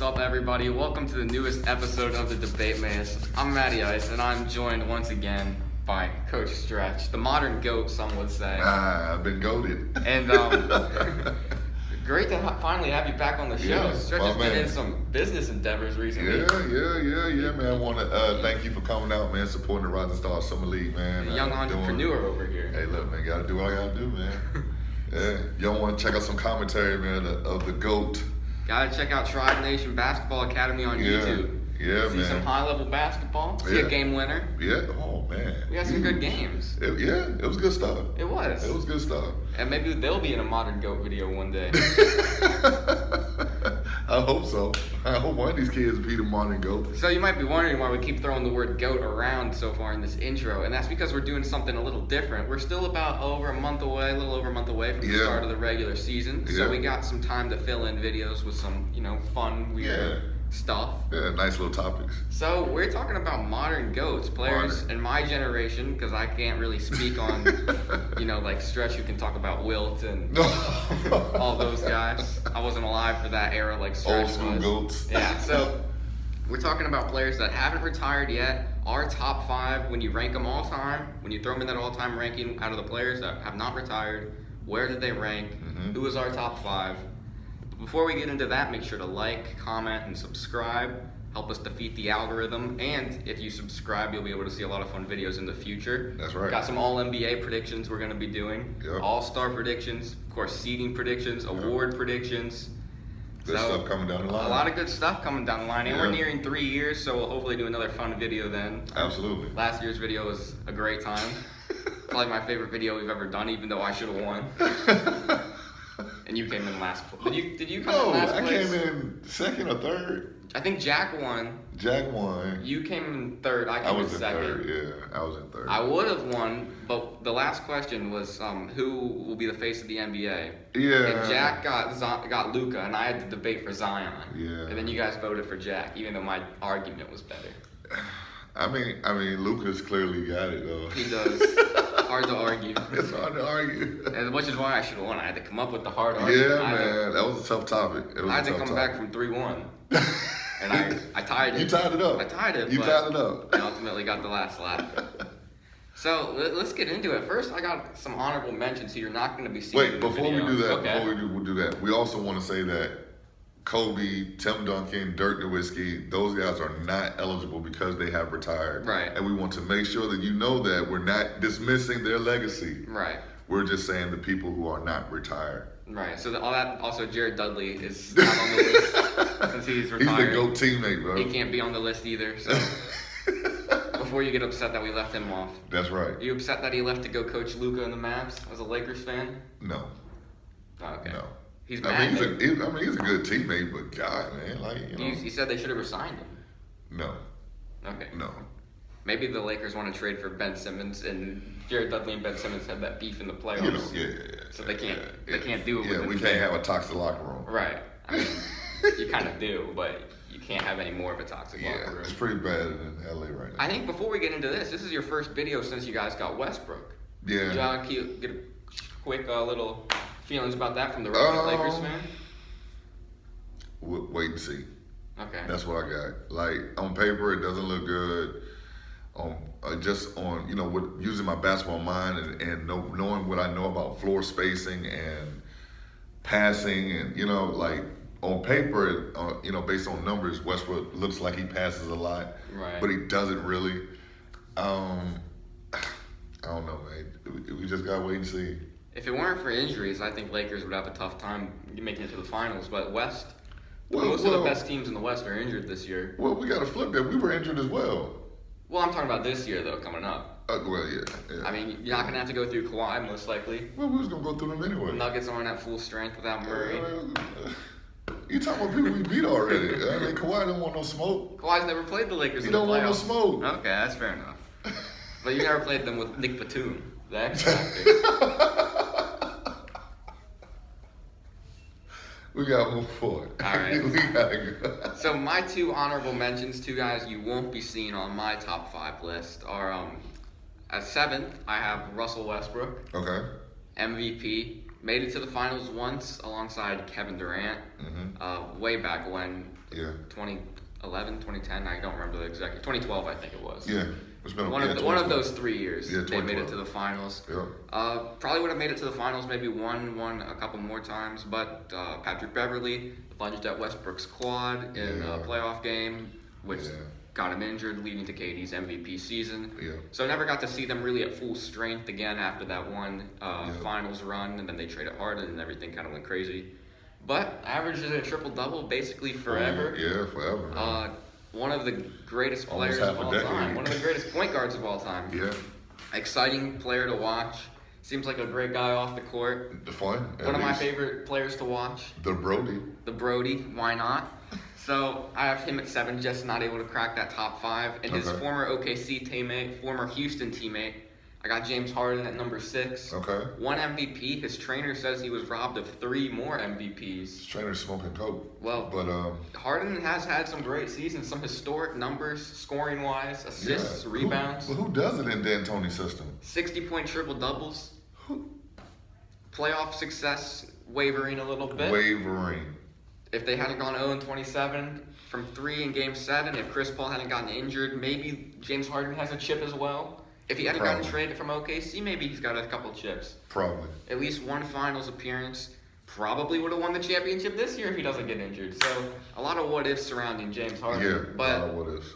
up, everybody? Welcome to the newest episode of the Debate Maze. I'm Matty Ice, and I'm joined once again by Coach Stretch, the modern GOAT, some would say. I've been goated. And great to finally have you back on the show. Yeah, Stretch has been in some business endeavors recently. Yeah, man. I want to thank you for coming out, man, supporting the Rising Stars Summer League, man. A young entrepreneur over here. Hey, look, man, gotta do what I gotta do, man. Yeah, y'all want to check out some commentary, man, of the GOAT. Gotta check out Tribe Nation Basketball Academy on YouTube. Yeah, See man. some high-level basketball. See a game winner. Yeah. Oh, man. We had some good games. It was good stuff. It was. It was good stuff. And maybe they'll be in a modern GOAT video one day. I hope so. I hope one of these kids be the modern GOAT. So you might be wondering why we keep throwing the word GOAT around so far in this intro, and that's because we're doing something a little different. We're still about a little over a month away from the start of the regular season, so we got some time to fill in videos with some, fun, weird stuff. Yeah, nice little topics. So we're talking about modern GOATs, players in my generation, because I can't really speak on, like Stretch, who can talk about Wilt and all those guys. I wasn't alive for that era like Stretch was. Old school GOATs. Yeah, so we're talking about players that haven't retired yet, our top 5 when you rank them all time, when you throw them in that all-time ranking out of the players that have not retired, where did they rank, who is our top 5. Before we get into that, make sure to like, comment, and subscribe. Help us defeat the algorithm. And if you subscribe, you'll be able to see a lot of fun videos in the future. That's right. Got some All-NBA predictions we're going to be doing. Yep. All-Star predictions. Of course, seeding predictions, award predictions. Good stuff coming down the line. A lot of good stuff coming down the line. And we're nearing 3 years, so we'll hopefully do another fun video then. Absolutely. Last year's video was a great time. Probably my favorite video we've ever done, even though I should have won. And you came in last place. Did you come in last place? No, I came in second or third. I think Jack won. Jack won. You came in third. I came in second. Third. Yeah, I was in third. I would have won, but the last question was who will be the face of the NBA. Yeah. And Jack got Luka, and I had to debate for Zion. Yeah. And then you guys voted for Jack, even though my argument was better. I mean, Lucas clearly got it though. He does. Hard to argue. It's hard to argue. And which is why I should have won. I had to come up with the hard argument. Yeah, man, that was a tough topic. I had to come back from 3-1. And I tied it. You tied it up. I tied it. You tied it up. I ultimately got the last laugh. So let's get into it. First, I got some honorable mentions who you're not going to be seeing. Wait, before we do that, okay. we also want to say that Kobe, Tim Duncan, Dirk Nowitzki, those guys are not eligible because they have retired. Right. And we want to make sure that you know that we're not dismissing their legacy. Right. We're just saying the people who are not retired. Right. So also Jared Dudley is not on the list since he's retired. He's the GOAT teammate, bro. He can't be on the list either. So before you get upset that we left him off. That's right. Are you upset that he left to go coach Luka and the Mavs as a Lakers fan? No. Oh, okay. No. He's mad. He's a good teammate, but God, man, He said they should have resigned him. No. Okay. No. Maybe the Lakers want to trade for Ben Simmons, and Jared Dudley and Ben Simmons have that beef in the playoffs. So they can't do it. Yeah, we can't have a toxic locker room. Right. I mean, you kind of do, but you can't have any more of a toxic locker room. It's pretty bad in LA right now. I think before we get into this is your first video since you guys got Westbrook. Yeah. Did y'all get a quick little feelings about that from the resident Lakers fan? Wait and see. Okay. That's what I got. Like, on paper, it doesn't look good. Just on, with using my basketball mind and knowing what I know about floor spacing and passing and, like, on paper, based on numbers, Westbrook looks like he passes a lot. Right. But he doesn't really. I don't know, man. We just got to wait and see. If it weren't for injuries, I think Lakers would have a tough time making it to the finals. But West, most of the best teams in the West are injured this year. Well, we got to flip that. We were injured as well. Well, I'm talking about this year, though, coming up. Yeah. I mean, you're not going to have to go through Kawhi, most likely. Well, we was going to go through them anyway. The Nuggets aren't at full strength without Murray. You talking about people we beat already. I mean, Kawhi don't want no smoke. Kawhi's never played the Lakers He in the playoffs. don't want no smoke. Okay, that's fair enough. But you never played them with Nick Batum, the X Factor. We got to move forward. All right. We got to go. So my 2 honorable mentions, 2 guys you won't be seeing on my top 5 list are, at 7th, I have Russell Westbrook. Okay. MVP, Made it to the finals once alongside Kevin Durant. Way back when. Yeah. 2011, 2010. I don't remember the exact. 2012, I think it was. Yeah. It's been one of those 3 years. Yeah, they made it to the finals. Yeah. Probably would have made it to the finals, maybe won a couple more times, but Patrick Beverley lunged at Westbrook's quad in a playoff game, which got him injured, leading to KD's MVP season. Yeah. So never got to see them really at full strength again after that one finals run, and then they traded Harden and everything kind of went crazy. But averages a triple-double basically forever. Yeah, forever. One of the greatest players of all time. One of the greatest point guards of all time. Yeah. Exciting player to watch. Seems like a great guy off the court. Fun. One of my favorite players to watch. The Brody. The Brody. Why not? So I have him at 7, just not able to crack that top 5. And his former OKC teammate, former Houston teammate, I got James Harden at number 6. Okay. 1 MVP. His trainer says he was robbed of 3 more MVPs. His trainer's smoking coke. Well, but Harden has had some great seasons, some historic numbers, scoring-wise, assists, rebounds. Who does it in D'Antoni's system? 60-point triple-doubles. Playoff success wavering a little bit. Wavering. If they hadn't gone 0-27 from 3 in Game 7, if Chris Paul hadn't gotten injured, maybe James Harden has a chip as well. If he hadn't gotten traded from OKC, maybe he's got a couple chips. Probably. At least one finals appearance. Probably would have won the championship this year if he doesn't get injured. So a lot of what ifs surrounding James Harden. Yeah, but a lot of what ifs.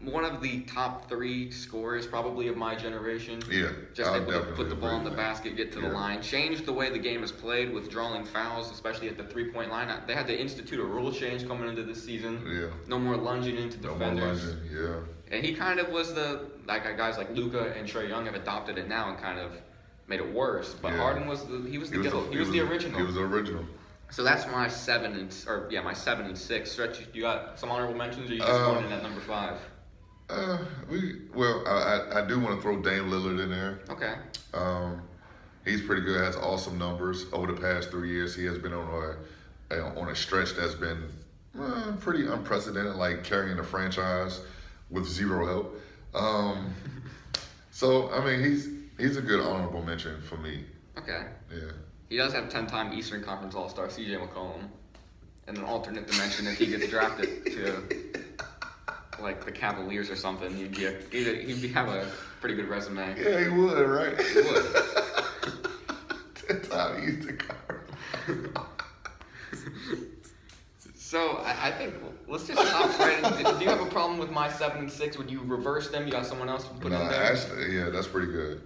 One of the top 3 scorers probably of my generation. Yeah, just able to put the ball in the basket, get to the line, changed the way the game is played with drawing fouls, especially at the 3-point line. They had to institute a rule change coming into this season. Yeah. No more lunging into defenders. No more lunging, yeah. And he kind of was guys like Luka and Trae Young have adopted it now and kind of made it worse. But Harden was the original. He was the original. So that's my 7 and 6. Stretch, you got some honorable mentions, or you just going in at number 5? I do want to throw Dame Lillard in there. Okay. He's pretty good. Has awesome numbers over the past 3 years. He has been on a stretch that's been pretty unprecedented, like carrying a franchise with zero help. So I mean, he's a good honorable mention for me. Okay. Yeah. He does have 10-time Eastern Conference All-Star CJ McCollum, in an alternate dimension if he gets drafted to like the Cavaliers or something, he'd have a pretty good resume. Yeah, he would, right? He would. 10-time Eastern Conference. So I think let's just stop right. Do you have a problem with my 7 and 6? Would you reverse them? You got someone else to put in there? Actually, yeah, that's pretty good.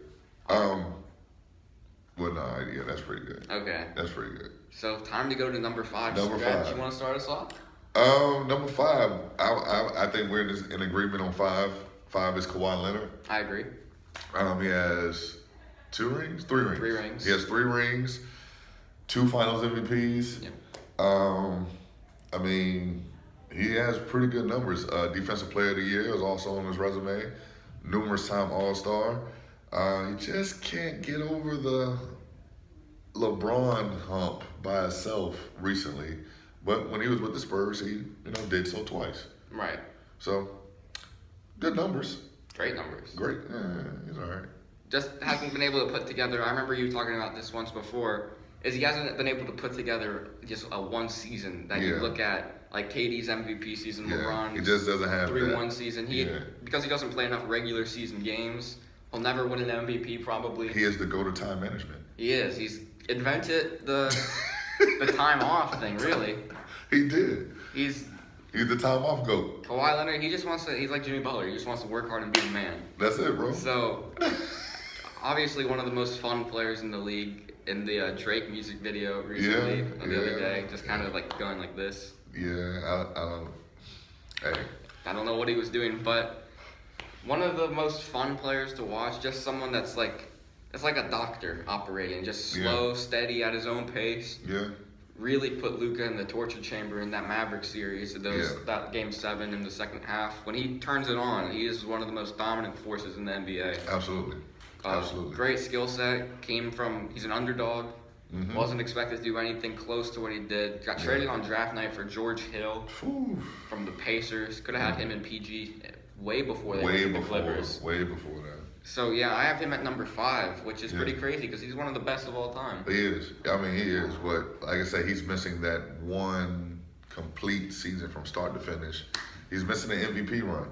That's pretty good. Okay. That's pretty good. So time to go to number 5. Number 5. You want to start us off? Number 5. I think we're in agreement on 5. 5 is Kawhi Leonard. I agree. He has 2 rings, 3 rings. 3 rings. He has 3 rings, 2 Finals MVPs. Yep. I mean, he has pretty good numbers. Defensive Player of the Year is also on his resume. Numerous time All-Star. He just can't get over the LeBron hump by himself recently. But when he was with the Spurs, he did so twice. Right. So, good numbers. Great numbers. Great. He's all right. Just hasn't been able to put together. I remember you talking about this once before. Is he hasn't been able to put together just a one season that you look at, like KD's MVP season, LeBron's he just doesn't have 3-1 season. Because he doesn't play enough regular season games, he'll never win an MVP probably. He is the go to time management. He is. He's invented the time off thing. Really. He did. He's the time off goat. Kawhi Leonard. He just wants to. He's like Jimmy Butler. He just wants to work hard and be the man. That's it, bro. So, obviously, one of the most fun players in the league. In the Drake music video recently, the other day, just kind of like going like this. Yeah, I don't. Hey. I don't know what he was doing, but one of the most fun players to watch. Just someone that's like, it's like a doctor operating, just slow, steady at his own pace. Yeah. Really put Luka in the torture chamber in that Maverick series. That Game 7 in the second half. When he turns it on, he is one of the most dominant forces in the NBA. Absolutely. Absolutely. Great skill set. He's an underdog. Mm-hmm. Wasn't expected to do anything close to what he did. Got traded on draft night for George Hill from the Pacers. Could have had him in PG way before they went to the Clippers. Way before that. So yeah, I have him at number 5, which is Yeah. pretty crazy because he's one of the best of all time. He is. I mean, he is. But like I say, he's missing that one complete season from start to finish. He's missing the MVP run.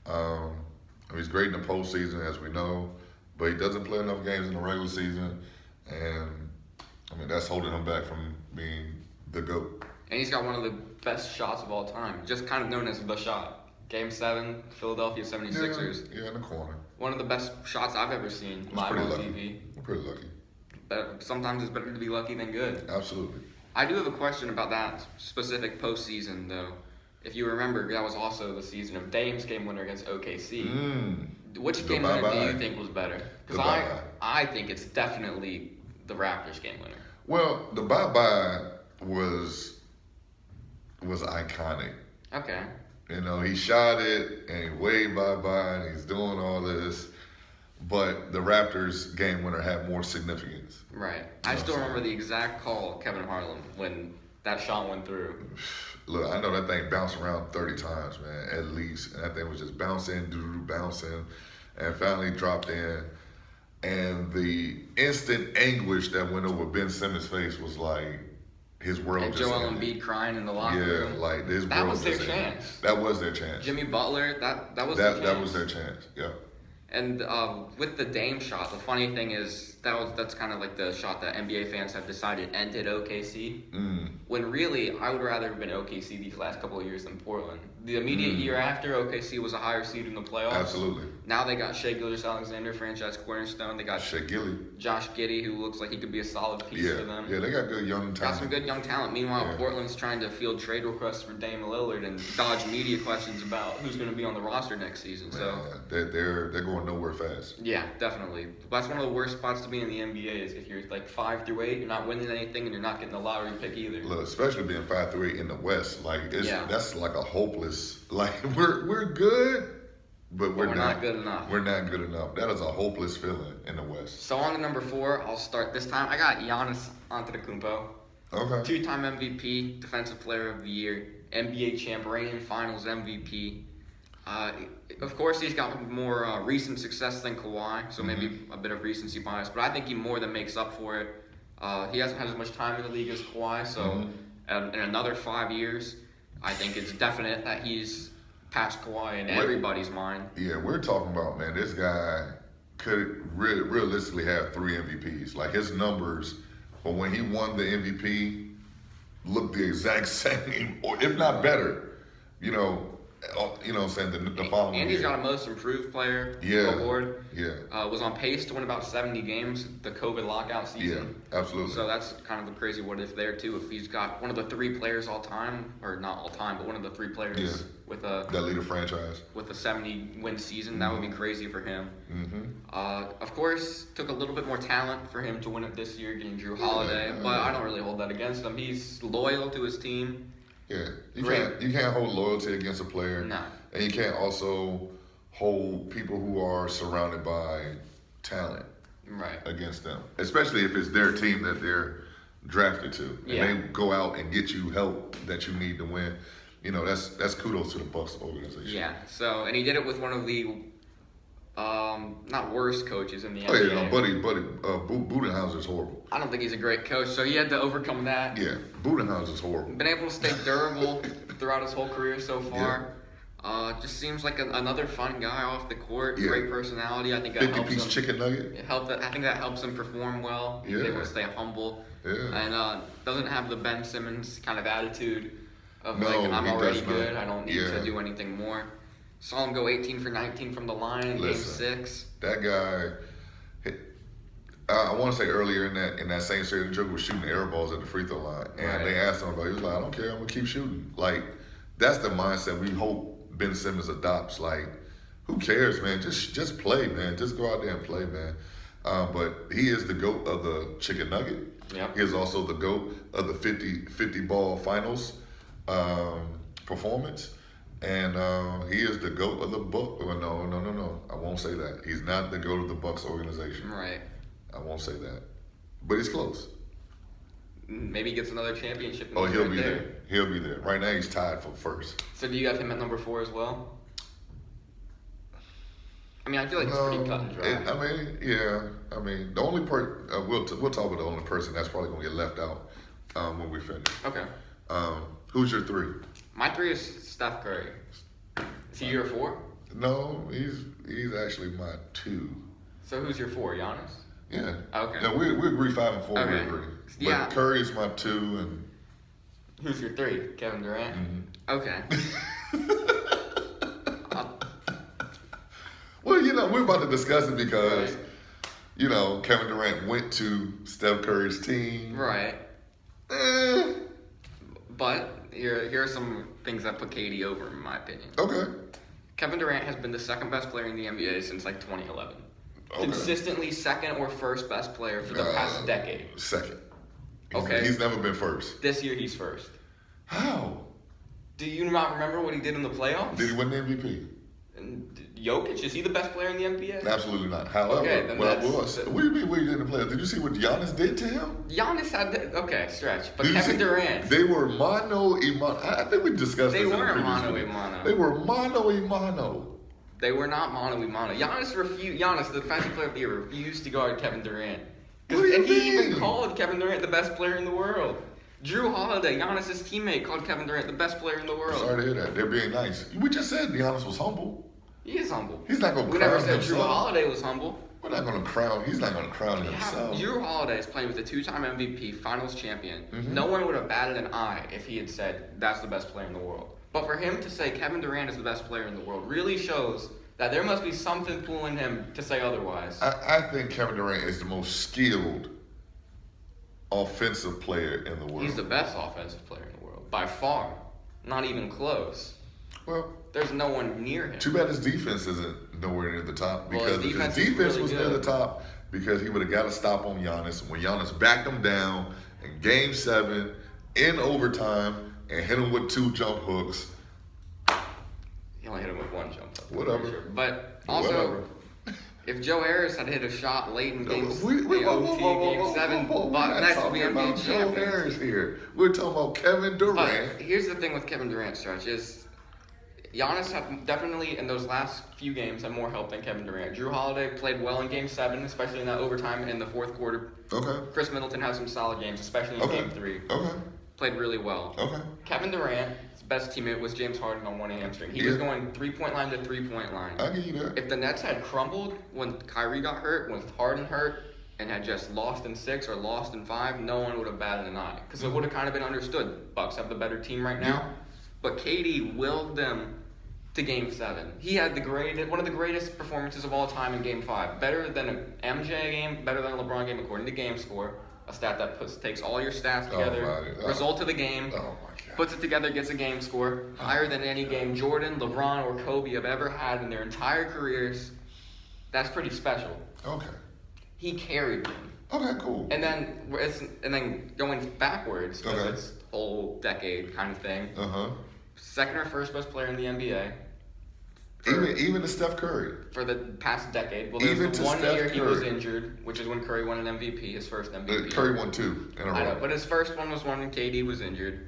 I mean, he's great in the postseason, as we know, but he doesn't play enough games in the regular season, and I mean that's holding him back from being the GOAT. And he's got one of the best shots of all time, just kind of known as the shot. Game 7, Philadelphia 76ers. Yeah, in the corner. One of the best shots I've ever seen He's live pretty on lucky. TV. We're pretty lucky. But sometimes it's better to be lucky than good. Absolutely. I do have a question about that specific postseason, though. If you remember, that was also the season of Dame's game winner against OKC. Which The game winner do bye-bye. you think was better? The Because bye-bye. I think it's definitely the Raptors game winner. Well, the bye-bye was iconic. Okay. You know, he shot it and he waved bye-bye and he's doing all this. But the Raptors game winner had more significance. Right. I No, still sorry. remember the exact call, Kevin Harlan, when that shot went through. Look, I know that thing bounced around 30 times, man, at least. And that thing was just bouncing, bouncing, and finally dropped in. And the instant anguish that went over Ben Simmons' face was like his world And just Joel ended. Embiid crying in the locker Yeah, room. like his That world was their just ended. chance. That was their chance. Jimmy Butler, that was their chance. That was their chance. Yeah. And with the Dame shot, the funny thing is that's kind of like the shot that NBA fans have decided ended OKC. When really, I would rather have been OKC these last couple of years than Portland. The immediate year after, OKC was a higher seed in the playoffs. Absolutely. Now they got Shai Gilgeous-Alexander, franchise cornerstone. They got Shea Gilly. Josh Giddey, who looks like he could be a solid piece Yeah. for them. Yeah, they got good young Got talent. some good young talent. Meanwhile, Yeah. Portland's trying to field trade requests for Dame Lillard and dodge media questions about who's going to be on the roster next season. So. Man, they're going nowhere fast. Yeah, definitely. That's one of the worst spots to be in the NBA is if you're like 5 through 8, you're not winning anything, and you're not getting the lottery pick either. Look, especially being 5 through 8 in the West, like Yeah. that's like a hopeless. Like we're good, but we're not good enough. We're not good enough. That is a hopeless feeling in the West. So on to number 4, I'll start this time. I got Giannis Antetokounmpo, Okay. 2-time MVP, Defensive Player of the Year, NBA champ, reigning Finals MVP. Of course, he's got more recent success than Kawhi, so maybe a bit of recency bias, but I think he more than makes up for it. He hasn't had as much time in the league as Kawhi, so in another 5 years, I think it's definite that he's past Kawhi in everybody's mind. Yeah, we're talking about, man, this guy could realistically have 3 MVPs. Like his numbers, but when he won the MVP, looked the exact same, or if not better. You know what I'm saying, the following And he's year. got a most improved player Yeah. award. Yeah, Was on pace to win about 70 games the COVID lockout yeah, season. absolutely. So that's kind of the crazy what if there too. If he's got one of the 3 players all time, or not all time, but one of the 3 players Yeah. with a that lead a franchise. 70-win season, that would be crazy for him. Mm-hmm. Of course, took a little bit more talent for him to win it this year, getting Drew Holiday, Yeah. but I don't really hold that against him. He's loyal to his team. Yeah, you Great. can't hold loyalty against a player, No. and you can't also hold people who are surrounded by talent Right. against them, especially if it's their team that they're drafted to, and Yeah. they go out and get you help that you need to win. You know, that's kudos to the Bucks organization. Yeah. So, and he did it with one of the not worst coaches in the Oh NBA. yeah, no, Budenholzer's horrible. I don't think he's a great coach, so he had to overcome that. Yeah, Budenholzer's horrible. Been able to stay durable throughout his whole career so far. Just seems like another fun guy off the court. Yeah. Great personality. I think that helps 50-piece him. chicken nugget. I think that helps him perform well. He's Yeah. able to stay humble. Yeah. And doesn't have the Ben Simmons kind of attitude of No, like, I'm he already does not. good. I don't need Yeah. to do anything more. Saw him go 18 for 19 from the line in Listen. Game 6. That guy, I want to say earlier in that same series, the Joker was shooting air balls at the free throw line, and Right. they asked him about it. He was like, "I don't care, I'm gonna keep shooting." Like that's the mindset we hope Ben Simmons adopts. Like, who cares, man? Just play, man. Just go out there and play, man. But he is the GOAT of the chicken nugget. Yep. He is also the GOAT of the 50 ball finals performance. And he is the GOAT of the Bucks. Well, no. I won't say that. He's not the GOAT of the Bucks organization. Right. I won't say that. But he's close. Maybe he gets another championship. and Oh, he's he'll right be there. He'll be there. Right now, he's tied for first. So do you have him at number 4 as well? I mean, I feel like it's pretty cut and dry. I mean, the only we'll talk about the only person that's probably gonna get left out when we finish. Okay. Who's your 3? My 3 is Steph Curry. Is he your 4? No, he's actually my 2. So who's your 4? Giannis? Yeah. Okay. Yeah, we agree 5 and 4. Okay. We agree. But Yeah. Curry is my 2, and Who's your 3? Kevin Durant? Mm-hmm. Okay. well, we're about to discuss it because, Right. Kevin Durant went to Steph Curry's team. Right. Eh. But here are some things that put KD over, in my opinion. Okay. Kevin Durant has been the second best player in the NBA since like 2011. Okay. Consistently second or first best player for the past decade. Second. Okay. He's never been first. This year he's first. How? Do you not remember what he did in the playoffs? Did he win the MVP? And Jokic, is he the best player in the NBA? Absolutely not. However, Okay, then what that's- do you mean what he did in the playoffs? Did you see what Giannis did to him? Giannis had stretch, but Did you Kevin see- Durant. They were mano a mano. I think we discussed They this in the weren't previous mano a video. mano. They were mano a mano. They were not mano a mano. Giannis, the defensive player of the year, refused to guard Kevin Durant. What do you And he mean? even called Kevin Durant the best player in the world. Drew Holiday, Giannis' teammate, called Kevin Durant the best player in the world. Sorry to hear that. They're being nice. We just said Giannis was humble. He is humble. He's not gonna We crown never said himself. Drew Holiday was humble. We're not gonna crown. He's not gonna crown himself. Drew Holiday is playing with a 2-time MVP, Finals champion. Mhm. No one would have batted an eye if he had said that's the best player in the world. But for him to say Kevin Durant is the best player in the world really shows that there must be something pulling him to say otherwise. I think Kevin Durant is the most skilled offensive player in the world. He's the best offensive player in the world, by far. Not even close. Well, There's no one near him. too bad his defense isn't nowhere near the top. Well, Because his if his defense is defense really was near the good. top, because he would have got a stop on Giannis. When Giannis backed him down in Game 7, in overtime, and hit him with 2 jump hooks. He only hit him with 1 jump hook. Whatever. for sure. But also, Whatever. if Joe Harris had hit a shot late in Game Whoa, 7, we're Buck not Nets would talking be about NBA Joe champions. Harris here. We're talking about Kevin Durant. But here's the thing with Kevin Durant, Stretch, is Giannis had definitely, in those last few games, had more help than Kevin Durant. Drew Holiday played well in Game 7, especially in that overtime in the fourth quarter. Okay. Chris Middleton had some solid games, especially in Okay. Game 3. Okay. Played really well. Okay. Kevin Durant, his best teammate was James Harden on one hamstring. He was Yeah. going 3-point line to 3-point line. I give you that. If the Nets had crumbled when Kyrie got hurt, when Harden hurt, and had just lost in 6 or lost in 5, no one would have batted an eye. Because it would have kind of been understood. Bucks have the better team right now. Yeah. But KD willed them to Game 7. He had one of the greatest performances of all time in Game 5. Better than an MJ game, better than a LeBron game according to Game Score. A stat that takes all your stats together, my God. result of the game, Oh my God. puts it together, gets a game score higher than any game Jordan, LeBron, or Kobe have ever had in their entire careers. That's pretty special. Okay. He carried them. Okay, cool. And then going backwards, because Okay. it's whole decade kind of thing. Uh-huh. Second or first best player in the NBA Even to Steph Curry. for the past decade. Well, there's Even the to one Steph year he was Curry. injured, which is when Curry won an MVP, his first MVP. Curry won 2 in a I know, row. but his first one was when KD was injured.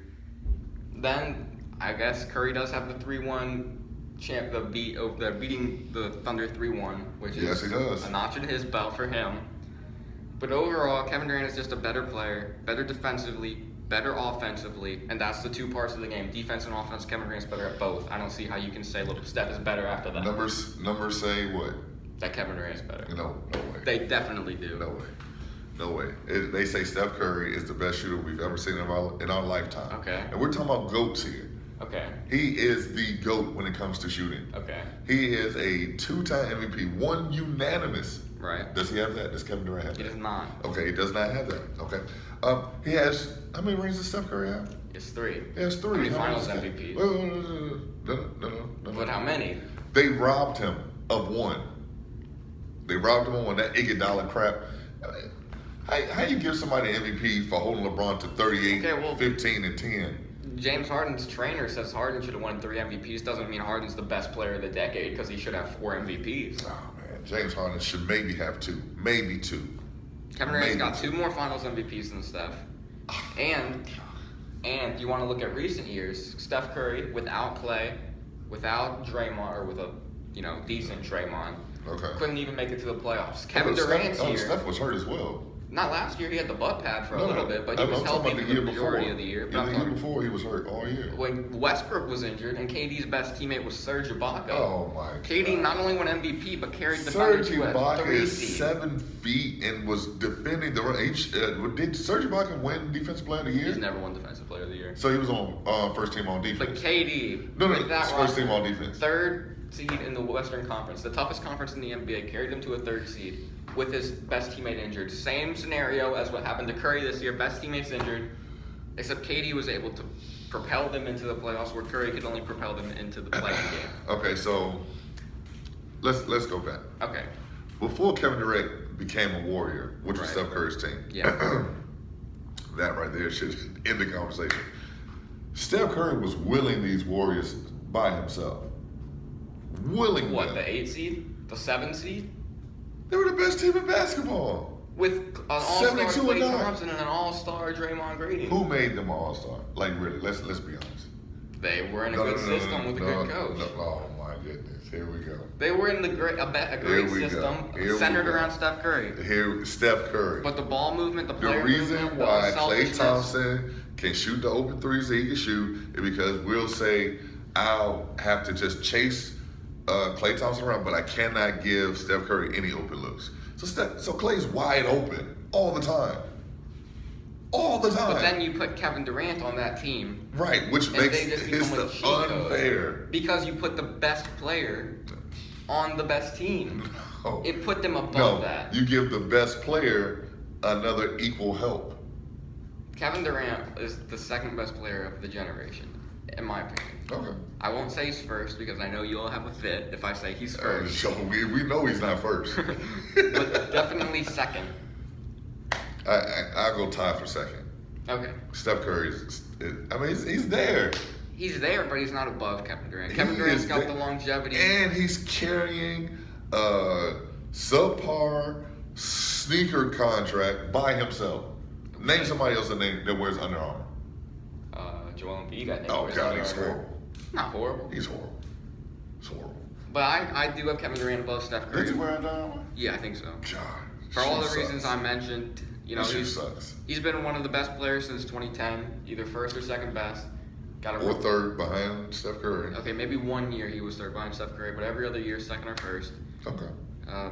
Then I guess Curry does have the 3-1 beating the Thunder 3-1, which Yes, is he does. a notch in his belt for him. But overall, Kevin Durant is just a better player, better defensively, better offensively, and that's the 2 parts of the game: defense and offense. Kevin Durant's better at both. I don't see how you can say, look, Steph is better after that. Numbers say what? That Kevin Durant's better. No way. They definitely do. No way. They say Steph Curry is the best shooter we've ever seen in our lifetime. Okay. And we're talking about GOATs here. Okay. He is the GOAT when it comes to shooting. Okay. He is a 2-time MVP, 1 unanimous. Right. Does he have that? Does Kevin Durant have He that? does not. Okay, he does not have that. Okay. He has, how many rings does Steph Curry have? It's 3. He has 3. How many How finals does Steph- MVPs? No. But how many? They robbed him of 1. They robbed him of 1. That Iguodala crap. How you give somebody an MVP for holding LeBron to 38, Okay, well- 15, and 10? James Harden's trainer says Harden should have won 3 MVPs. Doesn't mean Harden's the best player of the decade because he should have 4 MVPs. Oh, man. James Harden should maybe have 2. Maybe 2. Kevin Durant's Maybe. got 2 more Finals MVPs than Steph. And you want to look at recent years: Steph Curry without Clay, without Draymond, or with a decent Draymond, Okay. Couldn't even make it to the playoffs. Kevin Steph- Durant's here. Steph was hurt as well. Not last year. He had the butt pad for a No, little no, bit, but he was I'm healthy talking for about the year majority before. of the year. But Yeah, I'm the year talking before he was hurt all year. when Westbrook was injured and KD's best teammate was Serge Ibaka. Oh my God. KD not only won MVP but carried the Serge Thunder to a Ibaka 3 is seed. 7 feet and was defending the run. Did Serge Ibaka win Defensive Player of the Year? He's never won Defensive Player of the Year. So he was on first team on But defense. KD, No, with that first roster, team on defense. third seed in the Western Conference, the toughest conference in the NBA, carried him to a 3rd seed with his best teammate injured. Same scenario as what happened to Curry this year. Best teammate's injured, except KD was able to propel them into the playoffs where Curry could only propel them into the play-in game. Okay, so let's go back. Okay. Before Kevin Durant became a Warrior, which was Right. Steph Curry's team. Yeah. That right there should end the conversation. Steph Curry was willing these Warriors by himself. Willing What, them. the 8 seed? The 7 seed? They were the best team in basketball. With an all-star 72 Klay and 9. Thompson and an all-star Draymond Green. Who made them all-star? Like really, let's be honest. They were in a good system with a good coach. Oh my goodness, here we go. They were in a great Here we system go. Here we centered go. around Steph Curry. Here, Steph Curry. But the ball movement, the The player reason movement, why the Klay selfishness. Thompson can shoot the open threes that he can shoot is because we'll say I'll have to just chase Klay Thompson around, but I cannot give Steph Curry any open looks. So Klay's wide open all the time. All the time. But then you put Kevin Durant on that team. Right, which And makes they just it become a cheat code. unfair. Because you put the best player on the best team. No. It put them above No, that. you give the best player another equal help. Kevin Durant is the second best player of the generation, in my opinion. Okay. I won't say he's first because I know you'll have a fit if I say he's first. So we know he's not first. But definitely second. I'll go tie for second. Okay. Steph Curry's, I mean, he's there. He's there, but he's not above Kevin Durant. He Kevin Durant's is got there. the longevity. And he's carrying a subpar sneaker contract by himself. Name somebody else that wears Under Armour. Joel Embiid, I think. Oh, wears God, Under he's Armour. horrible. Not horrible. He's horrible. He's horrible. But I do have Kevin Durant above Steph Curry. Did you wear Under Armour? Yeah, I think so. God. For all the shoe reasons sucks. I mentioned, you know, That shoe sucks. he's been one of the best players since 2010, either first or second best. Got a Or third behind Steph Curry. Okay, maybe 1 year he was third behind Steph Curry, but every other year, second or first. Okay. Uh,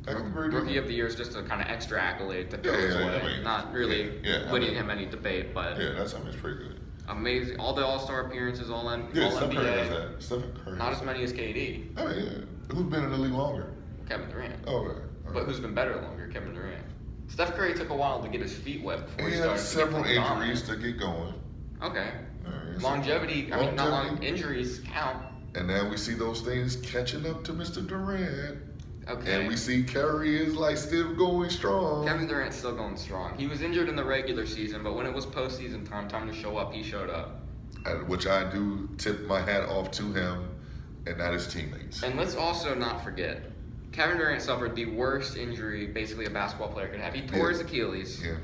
I can agree with Rookie that. of the year is just a kind of extra accolade to throw Yeah, his yeah, way. I mean, Not really yeah, I winning mean- him any debate, but Yeah, that's it's pretty good. amazing. All the All-Star appearances, all Yeah, all Steph Curry has NBA. that. Steph Curry. Not has as many as KD, that. I mean, yeah. Who's been in the league longer? Kevin Durant. Oh, okay. But who's been better longer? Kevin Durant. Steph Curry took a while to get his feet wet before He he had started several to get injuries to get going. Okay. Alright, Longevity, I mean, not long, Longevity. injuries count. And now we see those things catching up to Mr. Durant. Okay. And we see Curry is like still going strong. Kevin Durant's still going strong. He was injured in the regular season, but when it was postseason time to show up, he showed up. Which I do tip my hat off to him and not his teammates. And let's also not forget, Kevin Durant suffered the worst injury basically a basketball player could have. He tore his Achilles Yeah.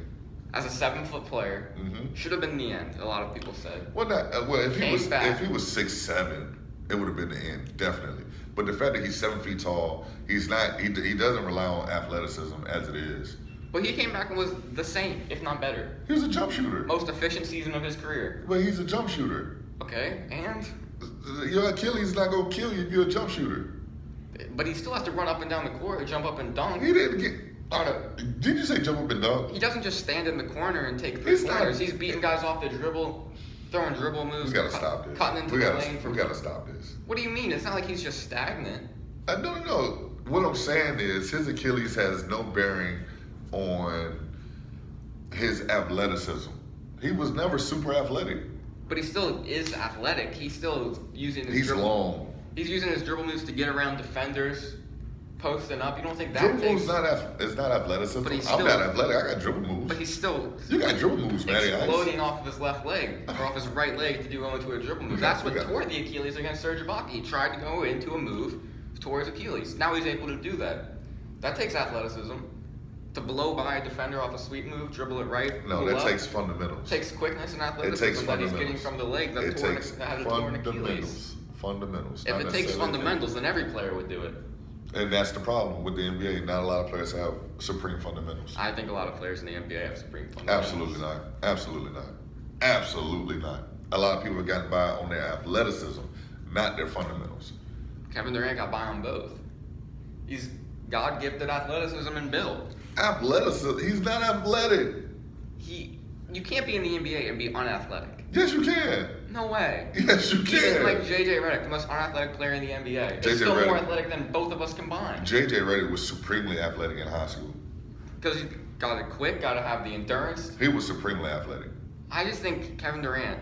as a 7-foot player. Mm-hmm. Should have been the end, a lot of people said. Well, if he Came was back. 6'7", it would have been the end, definitely. But the fact that he's 7 feet tall, he's not. He doesn't rely on athleticism as it is. But he came back and was the same, if not better. He was a jump shooter. Most efficient season of his career. But he's a jump shooter. Okay, and Your Achilles is not gonna kill you if you're a jump shooter. but he still has to run up and down the court, jump up and dunk. He didn't get. Did you say jump up and dunk? He doesn't just stand in the corner and take He's not- three-pointers. He's beating guys off the dribble, throwing dribble moves, We gotta stop this. cutting into we the gotta, lane. we gotta stop this. What do you mean? It's not like he's just stagnant. No. What I'm saying is his Achilles has no bearing on his athleticism. He was never super athletic. But he still is athletic. He's still using his He's dribble. long. He's using his dribble moves to get around defenders, posting up. You don't think that Dribble takes? moves is not athleticism. But he's I'm still- not athletic. I got dribble moves. But he's still You got dribble moves, Matty Ice. exploding off of his left leg or off his right leg to go into a dribble move. That's what tore the Achilles against Serge Ibaka. He tried to go into a move, tore his Achilles. Now he's able to do that. That takes athleticism. To blow by a defender off a sweep move, dribble it right. No, pull that up. takes fundamentals. Takes quickness and athleticism takes that he's fundamentals. getting from the leg that It takes had a torn Achilles. fundamentals. If not it takes necessarily fundamentals, then every player would do it. And that's the problem with the NBA. Not a lot of players have supreme fundamentals. I think a lot of players in the NBA have supreme fundamentals. Absolutely not. Absolutely not. Absolutely not. A lot of people have gotten by on their athleticism, not their fundamentals. Kevin Durant got by on both. He's God-gifted athleticism and build. Athleticism? He's not athletic. You can't be in the NBA and be unathletic. Yes, you can. No way. Yes, you He's can. like JJ Redick, the most unathletic player in the NBA. He's still more athletic than both of us combined. JJ Redick was supremely athletic in high school. Because you got it quick, got to have the endurance. He was supremely athletic. I just think Kevin Durant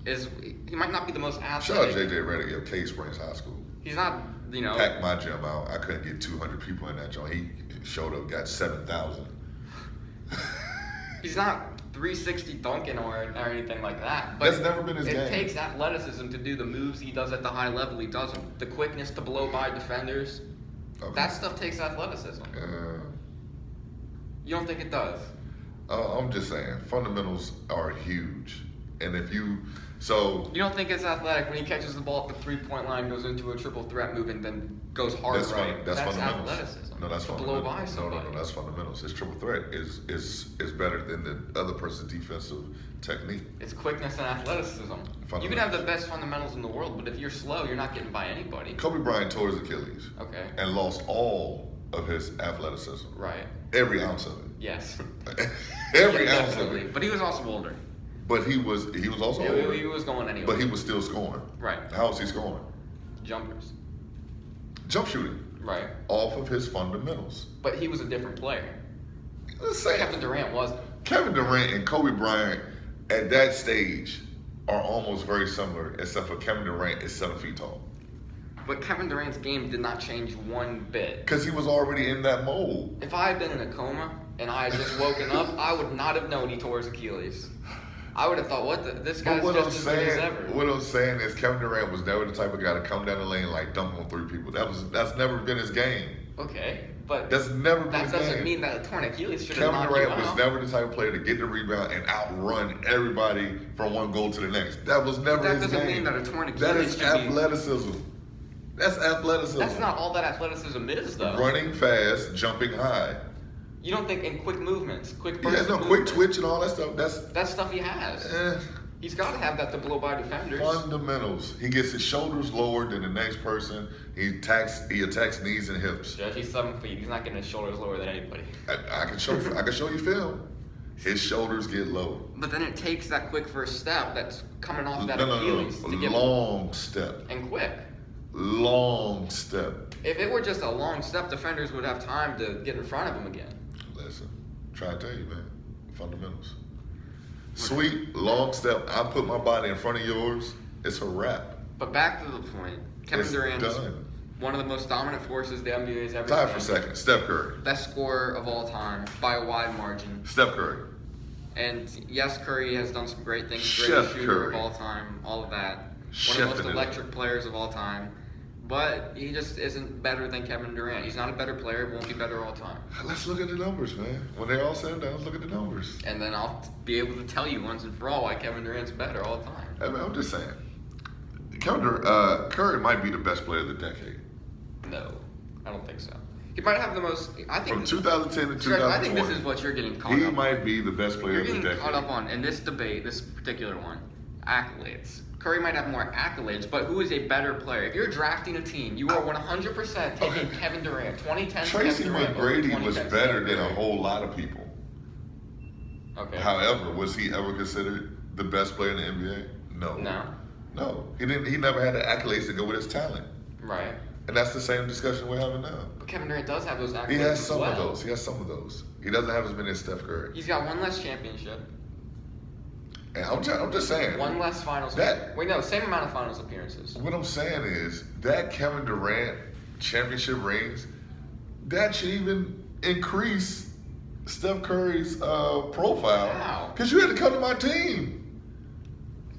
he might not be the most Shout out athletic. JJ Redick at Cave Springs High School. He's not, Packed my gym out. I couldn't get 200 people in that joint. He showed up, got 7,000. He's not 360 dunking or anything like that. But That's never been his game. It takes athleticism to do the moves he does at the high level he does them. The quickness to blow by defenders. Okay. That stuff takes athleticism. You don't think it does? I'm just saying, fundamentals are huge. And if you don't think it's athletic when he catches the ball at the 3-point line, goes into a triple threat move, and then goes hard right? That's fundamentals. Athleticism. No, that's to fundamentals. blow by somebody. No, that's fundamentals. His triple threat is better than the other person's defensive technique. It's quickness and athleticism. You can have the best fundamentals in the world, but if you're slow, you're not getting by anybody. Kobe Bryant tore his Achilles. Okay. And lost all of his athleticism. Right. Every ounce of it. Yes. Every Yeah, ounce of definitely. it. But he was also older. But he was also older. He was going anyway. But he was still scoring. Right. How was he scoring? Jumpers. Jump shooting. Right. Off of his fundamentals. But he was a different player. Let's say Kevin Durant wasn't. Kevin Durant and Kobe Bryant at that stage are almost very similar, except for Kevin Durant is 7 feet tall. But Kevin Durant's game did not change one bit. Because he was already in that mold. If I had been in a coma and I had just woken up, I would not have known he tore his Achilles. I would have thought, this guy's just as good as ever. What I'm saying is Kevin Durant was never the type of guy to come down the lane like dunk on 3 people. That's never been his game. Okay, but That's never been his game. that doesn't mean that a torn Achilles should have Kevin knocked you Durant was out. never the type of player to get the rebound and outrun everybody from one goal to the next. That was never his game. That doesn't mean that a torn Achilles That is should be... athleticism. That's athleticism. That's not all that athleticism is, though. Running fast, jumping high. You don't think in quick movements, quick He bursts has no of quick movement. twitch and all that stuff. That's stuff he has. He's got to have that to blow by defenders. Fundamentals. He gets his shoulders lower than the next person. He attacks knees and hips. Judge, he's 7 feet. He's not getting his shoulders lower than anybody. I can show you film. His shoulders get low. But then it takes that quick first step that's coming off that Achilles to get long step. and quick. Long step. If it were just a long step, defenders would have time to get in front of him again. Listen, try to tell you, man. Fundamentals. Sweet, long step. I put my body in front of yours. It's a wrap. But back to the point, Kevin Durant is done. one of the most dominant forces the NBA has ever Tie seen. for second. Steph Curry. Best scorer of all time by a wide margin. Steph Curry. And yes, Curry has done some great things. Chef Greatest shooter Curry. of all time. All of that. One of Chef the most in it. electric players of all time. But he just isn't better than Kevin Durant. He's not a better player. Won't be better all time. Let's look at the numbers, man. When they're all said and done, let's look at the numbers. And then I'll be able to tell you once and for all why Kevin Durant's better all the time. I mean, I'm just saying. Curry might be the best player of the decade. No, I don't think so. He might have the most. I think From 2010 to Stretch, 2020. I think this is what you're getting caught He up on. might be the best player You're of the getting decade. caught up on in this debate, this particular one, accolades. Curry might have more accolades, but who is a better player? If you're drafting a team, you are 100% taking Kevin Durant. 2010 Tracy Kevin Durant over McGrady was 2010 better Steph than a Curry. whole lot of people. Okay. However, was he ever considered the best player in the NBA? No. No. He didn't. He never had the accolades to go with his talent. Right. And that's the same discussion we're having now. But Kevin Durant does have those accolades. He has as some well. of those. He has some of those. He doesn't have as many as Steph Curry. He's got one less championship, And I'm just saying. one less finals. That- Wait, no, same amount of finals appearances. What I'm saying is that Kevin Durant championship rings, that should even increase Steph Curry's profile. Wow. Because you had to come to my team.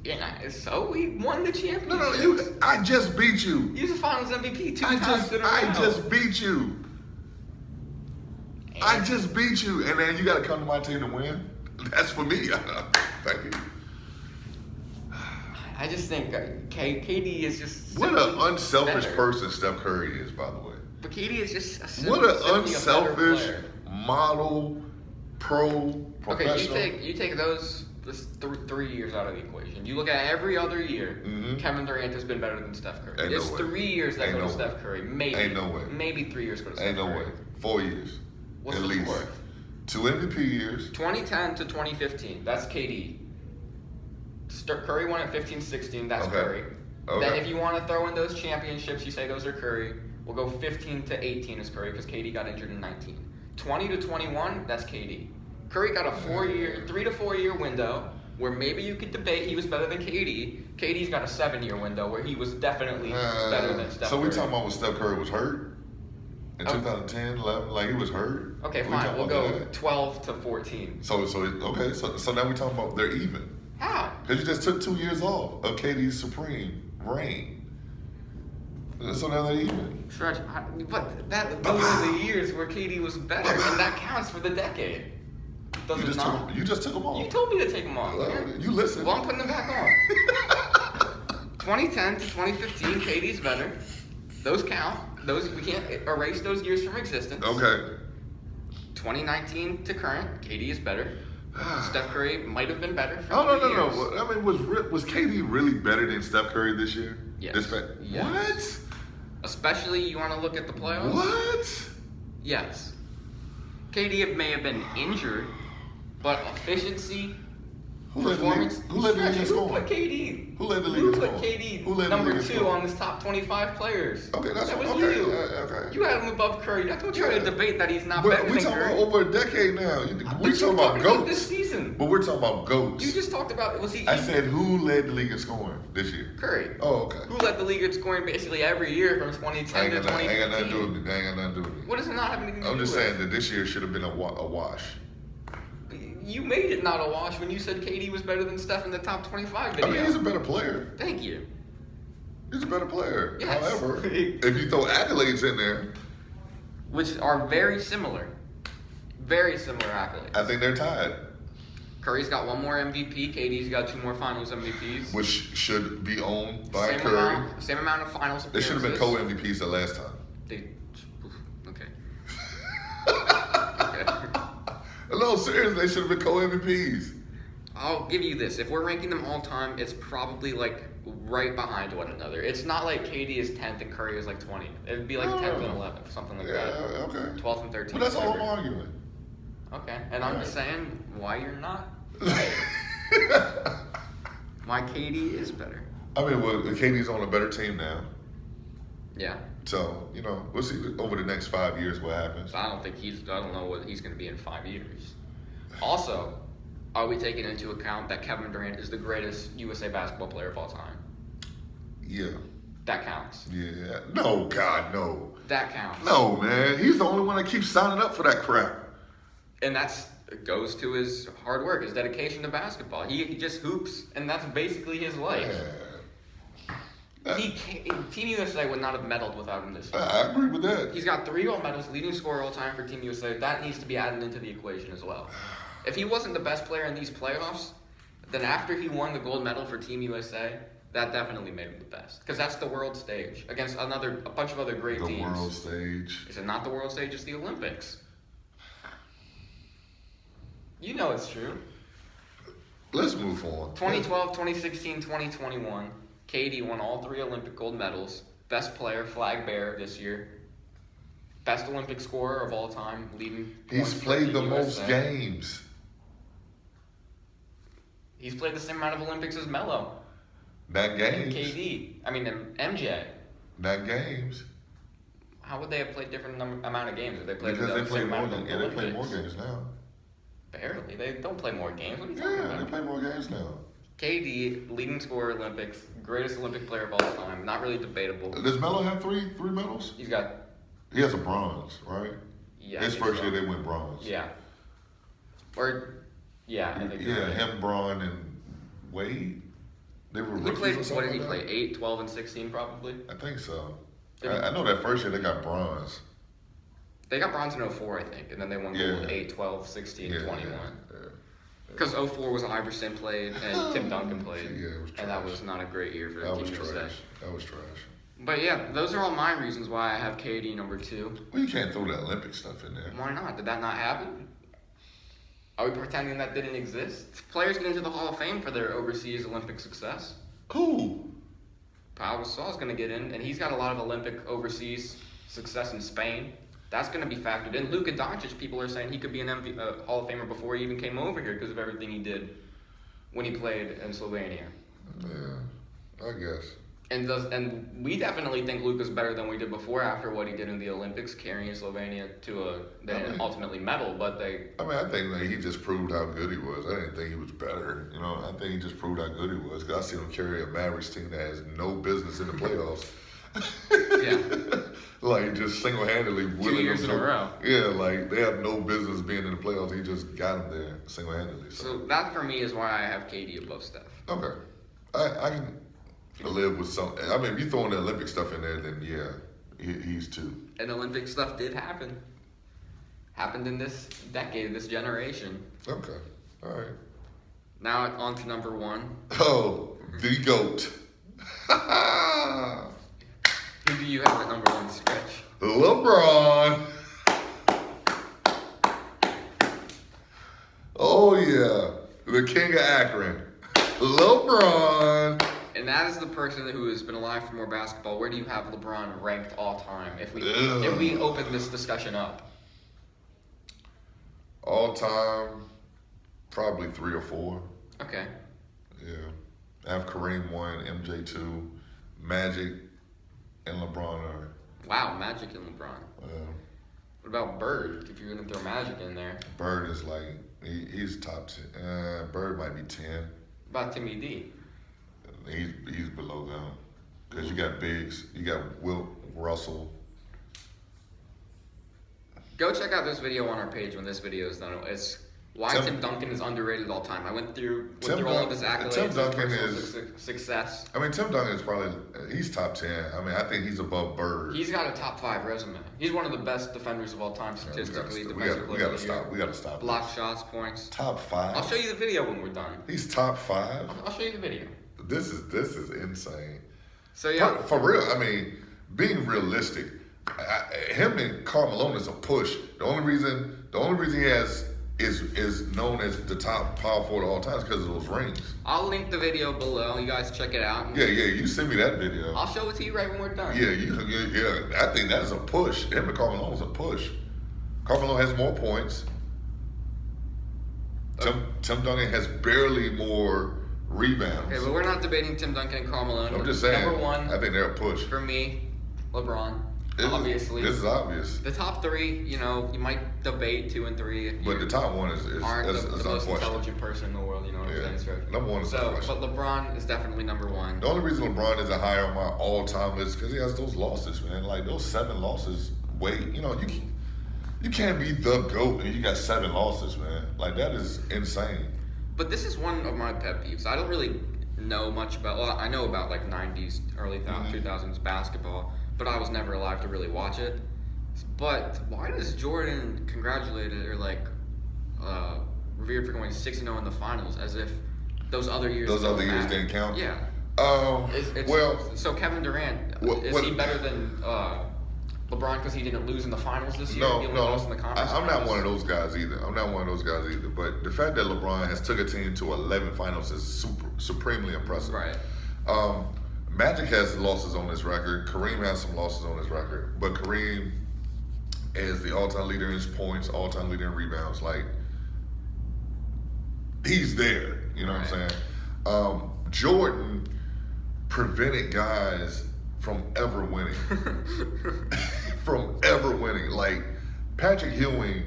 Yeah, so we won the championship. No, I just beat you. He was a Finals MVP two times in a row. I just beat you. I just beat you, and then you got to come to my team to win. That's for me. Thank you. I just think KD is just What simply an unselfish better. person Steph Curry is, by the way. But KD is just a What an simply a better unselfish player. model, professional. Okay, you take those 3 years out of the equation. You look at every other year. Mhm. Kevin Durant has been better than Steph Curry. Ain't It's no way. 3 years that Ain't go to no Steph way. Curry. Maybe. Ain't no way. Maybe 3 years go to Steph Ain't no Curry. way. 4 years. What's at the least. fourth? 2 MVP years. 2010 to 2015. That's KD. Curry won at 15-16. That's Okay. Curry. Okay. Then if you want to throw in those championships, you say those are Curry. We'll go 15 to 18 is Curry because KD got injured in 19. 20 to 21, that's KD. Curry got a 3 to 4 year window where maybe you could debate he was better than KD. KD's got a 7-year window where he was definitely better than Steph So Curry. we talking about when Steph Curry was hurt in Oh. 2010, 11, like he was hurt. Okay, We fine. talking We'll about go that? 12 to 14. So now we talking about they're even How? because you just took 2 years off of KD's supreme reign. So now they're even. Stretch, but those are the years where KD was better, and that counts for the decade. Does it not? You just took them off. You told me to take them off. man. You listen. Well, I'm putting them back on. 2010 to 2015, KD's better. Those count. Those we can't erase those years from existence. Okay. 2019 to current, KD is better. Steph Curry might have been better. For Oh 3 no. years. I mean, was KD really better than Steph Curry this year? Yes. Yes. Especially you want to look at the playoffs. What? Yes. KD may have been injured, but efficiency, Who led the league? performance. Who led the league in Who scoring? put KD? Who led the league Who in put scoring? KD Who led the number league in 2 scoring? on this top 25 players? Okay, that's that was okay. you. Okay. You had him above Curry. Don't try Yeah. to debate that he's not But better we than talking Curry. about over a decade now. But We you talking were about this goats. season. But we're talking about goats. You just talked about I said who led the league in scoring this year? Curry. Oh, okay. Who led the league in scoring basically every year from 2010 to Ain't got nothing to do 2015? with it. Ain't got nothing to do with it. What does it not have anything to do I'm with? just saying that this year should have been a wash. You made it not a wash when you said KD was better than Steph in the top 25 video. I mean, he's a better player. Thank you. He's a better player. Yes. However, if you throw accolades in there, Which are very similar. Very similar accolades. I think they're tied, Curry's got 1 more MVP. KD's got 2 more Finals MVPs. which should be owned by same Curry. same amount of Finals They appearances. should have been co-MVPs the last time. They, okay. No, seriously, they should have been co-MVPs. I'll give you this. If we're ranking them all time, it's probably like right behind one another. It's not like KD is 10th and Curry is like 20th. It'd be like 10th and 11th, something like Yeah, that. okay. 12th and 13th. But that's all I'm whatever. arguing. Okay, and I'm just saying why you're not. Why KD is better. I mean, well, KD's on a better team now. Yeah. So, we'll see over the next 5 years what happens. I don't know what he's going to be in 5 years. Also, are we taking into account that Kevin Durant is the greatest USA basketball player of all time? Yeah. That counts. Yeah. No, God, no. That counts. No, man. He's the only one that keeps signing up for that crap. And it goes to his hard work, his dedication to basketball. He just hoops, and that's basically his life. Team USA would not have medaled without him this year. I agree with that. He's got 3 gold medals, leading scorer all time for Team USA. That needs to be added into the equation as well. If he wasn't the best player in these playoffs, then after he won the gold medal for Team USA, that definitely made him the best. Because that's the world stage against a bunch of other great The teams. world stage. Is it not the world stage? It's the Olympics. You know it's true. Let's move on. 2012, 2016, 2021. KD won all 3 Olympic gold medals. Best player, flag bearer this year. Best Olympic scorer of all time, leading. He's points for played the Team most USA. games. He's played the same amount of Olympics as Melo. Not And games. KD. I mean, MJ. Not games. How would they have played different amount of games if they played Because the they play same more amount games. of Yeah, they play more Olympics? games now. Barely. They don't play more games. What are you talking Yeah, about? they play more games now. KD, leading scorer Olympics, greatest Olympic player of all time. Not really debatable. Does Melo have three medals? He's got, He has a bronze, right? yeah. His he's first got- year they went bronze. Yeah. Or, yeah, I think you're Yeah, right. him, Braun, and Wade. They were He rookies played, or what something did he like play? that? 8, 12, and 16 probably? I think so. Did I know that first year they got bronze. They got bronze in 04, I think, and then they won Yeah. gold 8, 12, 16, Yeah, 21. yeah. Because 04 was Iverson played and Tim Duncan played. Yeah, it was And that trash. was not a great year for That was Team USA. trash. That was trash. But yeah, those are all my reasons why I have KD number 2. Well, you can't throw the Olympic stuff in there. Why not? Did that not happen? Are we pretending that didn't exist? Players get into the Hall of Fame for their overseas Olympic success. Cool. Pau Gasol's going to get in, and he's got a lot of Olympic overseas success in Spain. That's going to be factored in. Luka Doncic, people are saying he could be an Hall of Famer before he even came over here because of everything he did when he played in Slovenia. Yeah, I guess. And we definitely think Luka's better than we did before after what he did in the Olympics, carrying Slovenia to they didn't ultimately medal, but they. I mean, I think that he just proved how good he was. I didn't think he was better. You know, I think he just proved how good he was. Because I seen him carry a Mavericks team that has no business in the playoffs. Yeah. Like just single-handedly willing 2 years them in a to- row. Yeah, like they have no business being in the playoffs. He just got them there single-handedly. So that for me is why I have KD above Steph. Okay, I can live with some. I mean, if you throwing the Olympic stuff in there, then yeah, he's 2. And Olympic stuff did happen. Happened in this decade, this generation. Okay, all right. Now on to number 1. Oh, the GOAT. Who do you have at number 1, Stretch? LeBron. Oh yeah, the king of Akron, LeBron. And that is the person who has been alive for more basketball. Where do you have LeBron ranked all time? If we open this discussion up, All time, probably 3 or 4. okay. Yeah, I have Kareem 1, MJ 2, Magic, and LeBron are. Wow, Magic and LeBron. Uh, What about Bird? If you're gonna throw Magic in there, Bird is like he's top 10. Bird might be 10. what about Timmy D? He's below them because you got bigs. You got Wilt Russell. Go check out this video on our page when this video is done. It's why Tim Duncan is underrated all time. I went through all of his accolades, Tim his Duncan personal is- success. I mean, Tim Duncan is probably he's top 10. I mean, I think he's above Bird. He's got a top 5 resume. He's one of the best defenders of all time statistically. we Defensive gotta player of the stop. year. We gotta stop. Block shots, points. Top 5. I'll show you the video when we're done. He's top 5. I'll show you the video. This is insane. So yeah, For real, I mean, being realistic, him and Karl Malone is a push. The only reason he has is known as the top power forward of all time is because of those rings. I'll link the video below. You guys check it out. Yeah, you send me that video. I'll show it to you right when we're done. Yeah. I think that's a push. Him and Karl Malone is a push. Karl Malone has more points. Tim Duncan has barely more rebounds. Okay, but we're not debating Tim Duncan and Karl Malone. I'm just saying. Number 1 I think they're a push. for me, LeBron. This obviously. This is obvious. The top 3, you might debate 2 and 3 if But you the top one is aren't the most unquestioned. intelligent person in the world. You know what I'm saying? Number 1 is So, unquestioned. but LeBron is definitely number 1. The only reason LeBron isn't higher on my all-time list is because he has those losses, man. Like those 7 losses. You can't be the GOAT and you got 7 losses, man. Like that is insane. But this is one of my pet peeves. I don't really know much about. Well, I know about like 90s, early 2000s basketball, but I was never alive to really watch it. But why does Jordan congratulated or revered for going 6-0 in the finals as if those other years didn't count? Yeah. Well, So Kevin Durant, is he better than LeBron because he didn't lose in the finals this year? He only lost in the conference I'm not finals? one of those guys either. But the fact that LeBron has took a team to 11 finals is supremely impressive. Right. Magic has losses on his record. Kareem has some losses on his record. But Kareem is the all-time leader in his points, all-time leader in rebounds. Like, he's there. You know what I'm saying? Jordan prevented guys from ever winning. Like, Patrick Ewing,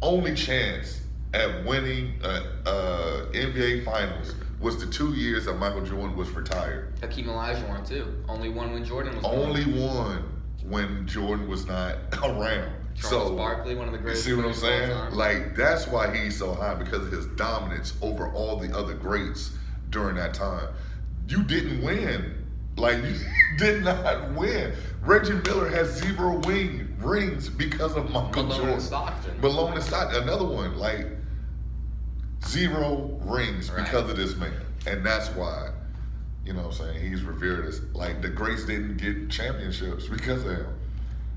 only chance at winning NBA Finals was the 2 years that Michael Jordan was retired. Hakeem Olajuwon too. Only one when Jordan was Only one when Jordan was not around. Charles Barkley, one of the You greatest. see what I'm players of all saying? time. Like, that's why he's so high, because of his dominance over all the other greats during that time. You didn't win. Like, you did not win. Reggie Miller has 0 rings because of Michael Malone Jordan. and Stockton. Malone and Stockton, another one. Like, 0 rings Right. because of this man. And that's why, You know what I'm saying? He's revered as like the greats didn't get championships because of him.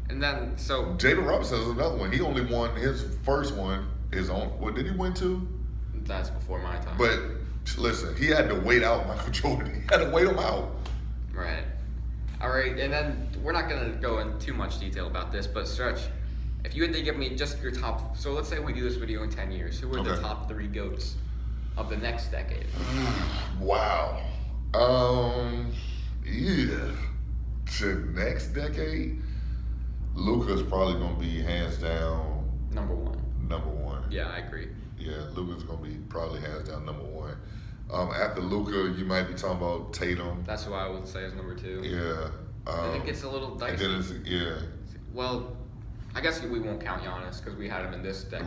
And then Jada Robinson is another one. He only won his first one. What did he win to? That's before my time. But listen, he had to wait out Michael Jordan. He had to wait him out. Right. All right, and then we're not gonna go in too much detail about this, but Stretch, if you had to give me just your top, so let's say we do this video in 10 years, who are the top 3 GOATs of the next decade? Wow. Yeah. To next decade, Luka's probably gonna be hands down Number 1. Number 1. Yeah, I agree. Yeah, Luka's gonna be probably hands down number 1. After Luka, you might be talking about Tatum. That's who I would say is number 2. Yeah. Then it gets a little dicey. And then yeah. Well, I guess we won't count Giannis because we had him in this decade.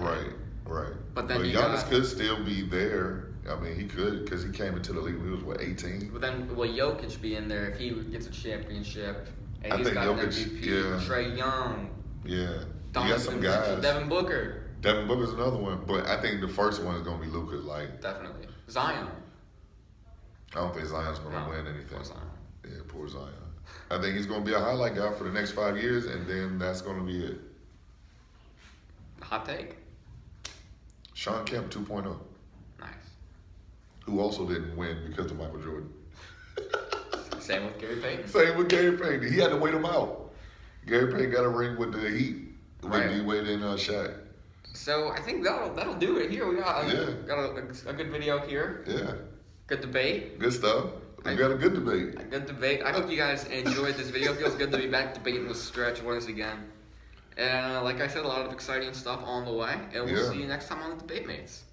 Right. But then Giannis could still be there. I mean, he could because he came into the league when he was 18. But then, Jokic be in there if he gets a championship and I he's think got an Jokic, MVP. yeah. Trae Young. Yeah. You got Donovan some Mitchell, guys. Devin Booker. Devin Booker's another one, but I think the first one is gonna be Luka. Like Definitely. Zion. I don't think Zion's gonna win anything. Poor Zion. Yeah, poor Zion. I think he's gonna be a highlight guy for the next 5 years, and then that's gonna be it. Hot take. Sean Kemp 2.0, Nice. who also didn't win because of Michael Jordan. Same with Gary Payton. Same with Gary Payton. He had to wait him out. Gary Payton got a ring with the Heat when he waited in Shaq. So I think that'll do it here. We got a good video here. Yeah. Good debate. Good stuff. We got a good debate. A good debate. I hope you guys enjoyed this video. It feels good to be back debating with Stretch once again. And like I said, a lot of exciting stuff on the way. And we'll see you next time on the Debate Mates.